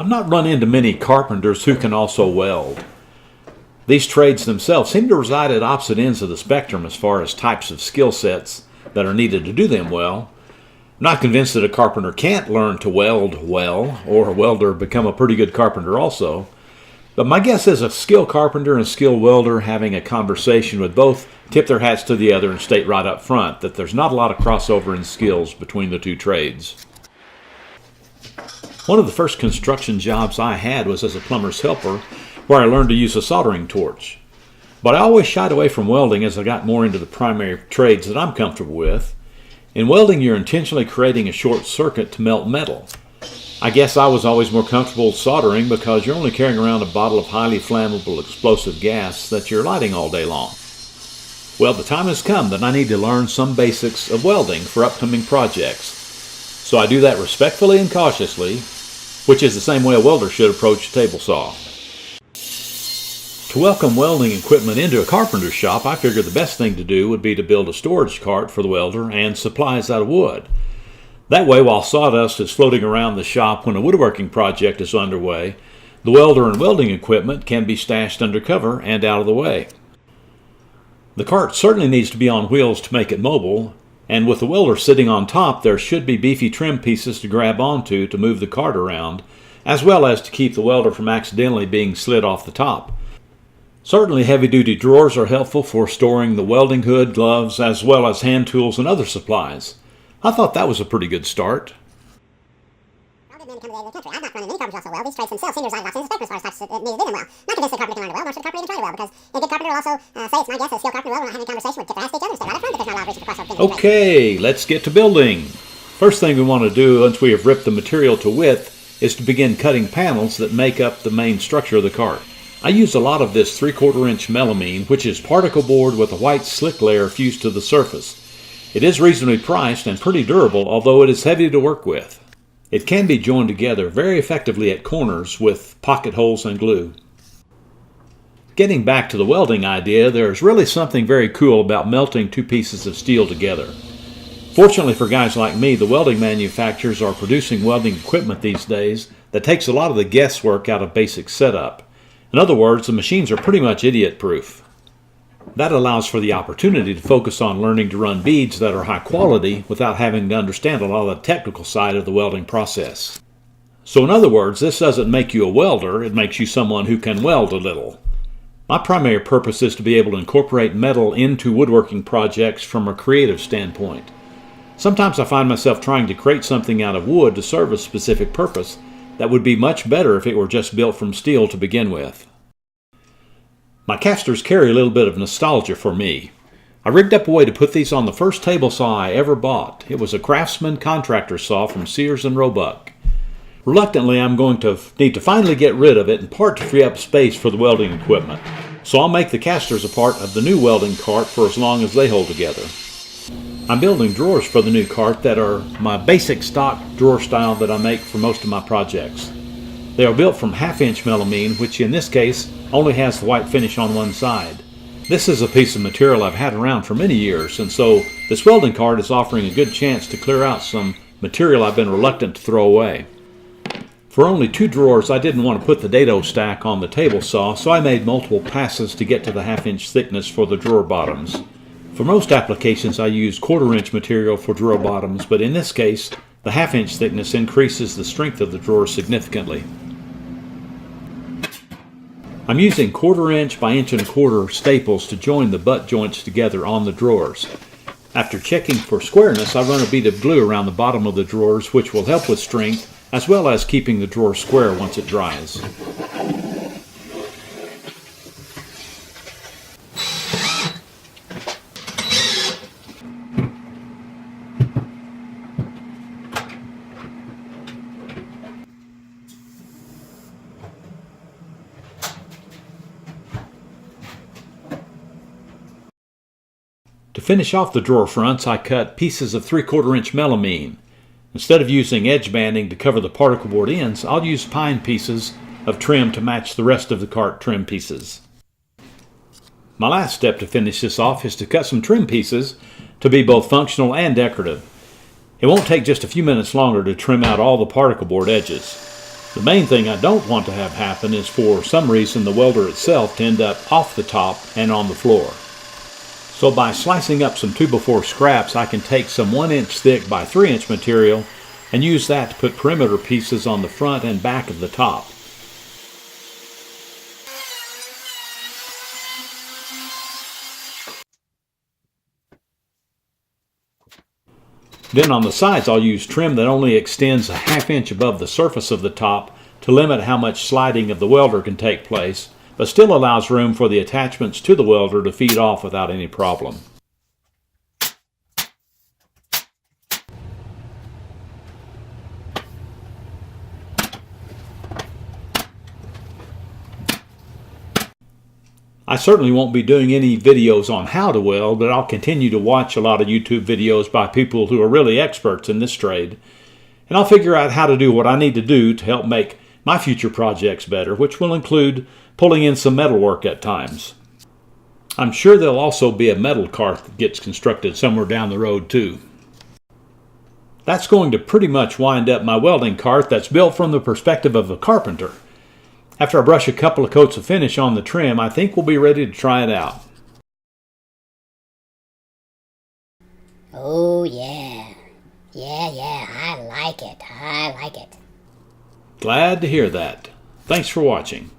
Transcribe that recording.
I've not run into many carpenters who can also weld. These trades themselves seem to reside at opposite ends of the spectrum as far as types of skill sets that are needed to do them well. I'm not convinced that a carpenter can't learn to weld well, or a welder become a pretty good carpenter also. But my guess is a skilled carpenter and a skilled welder having a conversation with both tip their hats to the other and state right up front that there's not a lot of crossover in skills between the two trades. One of the first construction jobs I had was as a plumber's helper, where I learned to use a soldering torch. But I always shied away from welding as I got more into the primary trades that I'm comfortable with. In welding, you're intentionally creating a short circuit to melt metal. I guess I was always more comfortable soldering because you're only carrying around a bottle of highly flammable explosive gas that you're lighting all day long. Well, the time has come that I need to learn some basics of welding for upcoming projects. So I do that respectfully and cautiously, which is the same way a welder should approach a table saw. To welcome welding equipment into a carpenter's shop, I figured the best thing to do would be to build a storage cart for the welder and supplies out of wood. That way, while sawdust is floating around the shop when a woodworking project is underway, the welder and welding equipment can be stashed under cover and out of the way. The cart certainly needs to be on wheels to make it mobile, and with the welder sitting on top, there should be beefy trim pieces to grab onto to move the cart around, as well as to keep the welder from accidentally being slid off the top. Certainly heavy-duty drawers are helpful for storing the welding hood, gloves, as well as hand tools and other supplies. I thought that was a pretty good start. I've not run into many carpenters also weld. These trades themselves seem to reside in lots of spectrum as far as types that need to do them well. Not convinced that a carpenter can learn to weld, nor should a carpenter even try to weld, because a good carpenter will also say it's my guess that a skilled carpenter will not have any conversation with tip their ass to each other and stay right up front, but there's not a lot of reason to cross over things. Okay, let's get to building. First thing we want to do once we have ripped the material to width is to begin cutting panels that make up the main structure of the cart. I use a lot of this 3/4 inch melamine, which is particle board with a white slick layer fused to the surface. It is reasonably priced and pretty durable, although it is heavy to work with. It can be joined together very effectively at corners with pocket holes and glue. Getting back to the welding idea, there is really something very cool about melting two pieces of steel together. Fortunately for guys like me, the welding manufacturers are producing welding equipment these days that takes a lot of the guesswork out of basic setup. In other words, the machines are pretty much idiot-proof. That allows for the opportunity to focus on learning to run beads that are high quality without having to understand a lot of the technical side of the welding process. So in other words, this doesn't make you a welder, it makes you someone who can weld a little. My primary purpose is to be able to incorporate metal into woodworking projects from a creative standpoint. Sometimes I find myself trying to create something out of wood to serve a specific purpose that would be much better if it were just built from steel to begin with. My casters carry a little bit of nostalgia for me. I rigged up a way to put these on the first table saw I ever bought. It was a Craftsman contractor saw from Sears and Roebuck. Reluctantly, I'm going to need to finally get rid of it, in part to free up space for the welding equipment. So I'll make the casters a part of the new welding cart for as long as they hold together. I'm building drawers for the new cart that are my basic stock drawer style that I make for most of my projects. They are built from 1/2 inch melamine, which in this case only has the white finish on one side. This is a piece of material I've had around for many years, and so this welding cart is offering a good chance to clear out some material I've been reluctant to throw away. For only 2 drawers, I didn't want to put the dado stack on the table saw, so I made multiple passes to get to the 1/2 inch thickness for the drawer bottoms. For most applications, I use 1/4 inch material for drawer bottoms, but in this case, the 1/2 inch thickness increases the strength of the drawer significantly. I'm using 1/4 inch by 1 1/4 inch staples to join the butt joints together on the drawers. After checking for squareness, I run a bead of glue around the bottom of the drawers, which will help with strength, as well as keeping the drawer square once it dries. To finish off the drawer fronts, I cut pieces of 3/4 inch melamine. Instead of using edge banding to cover the particle board ends, I'll use pine pieces of trim to match the rest of the cart trim pieces. My last step to finish this off is to cut some trim pieces to be both functional and decorative. It won't take just a few minutes longer to trim out all the particle board edges. The main thing I don't want to have happen is for some reason the welder itself to end up off the top and on the floor. So by slicing up some 2x4 scraps, I can take some 1-inch thick by 3-inch material and use that to put perimeter pieces on the front and back of the top. Then on the sides I'll use trim that only extends a 1/2 inch above the surface of the top to limit how much sliding of the welder can take place, but still allows room for the attachments to the welder to feed off without any problem. I certainly won't be doing any videos on how to weld, but I'll continue to watch a lot of YouTube videos by people who are really experts in this trade, and I'll figure out how to do what I need to do to help make my future projects better, which will include pulling in some metal work at times. I'm sure there'll also be a metal cart that gets constructed somewhere down the road too. That's going to pretty much wind up my welding cart that's built from the perspective of a carpenter. After I brush a couple of coats of finish on the trim, I think we'll be ready to try it out. Oh yeah. Yeah, I like it. Glad to hear that. Thanks for watching.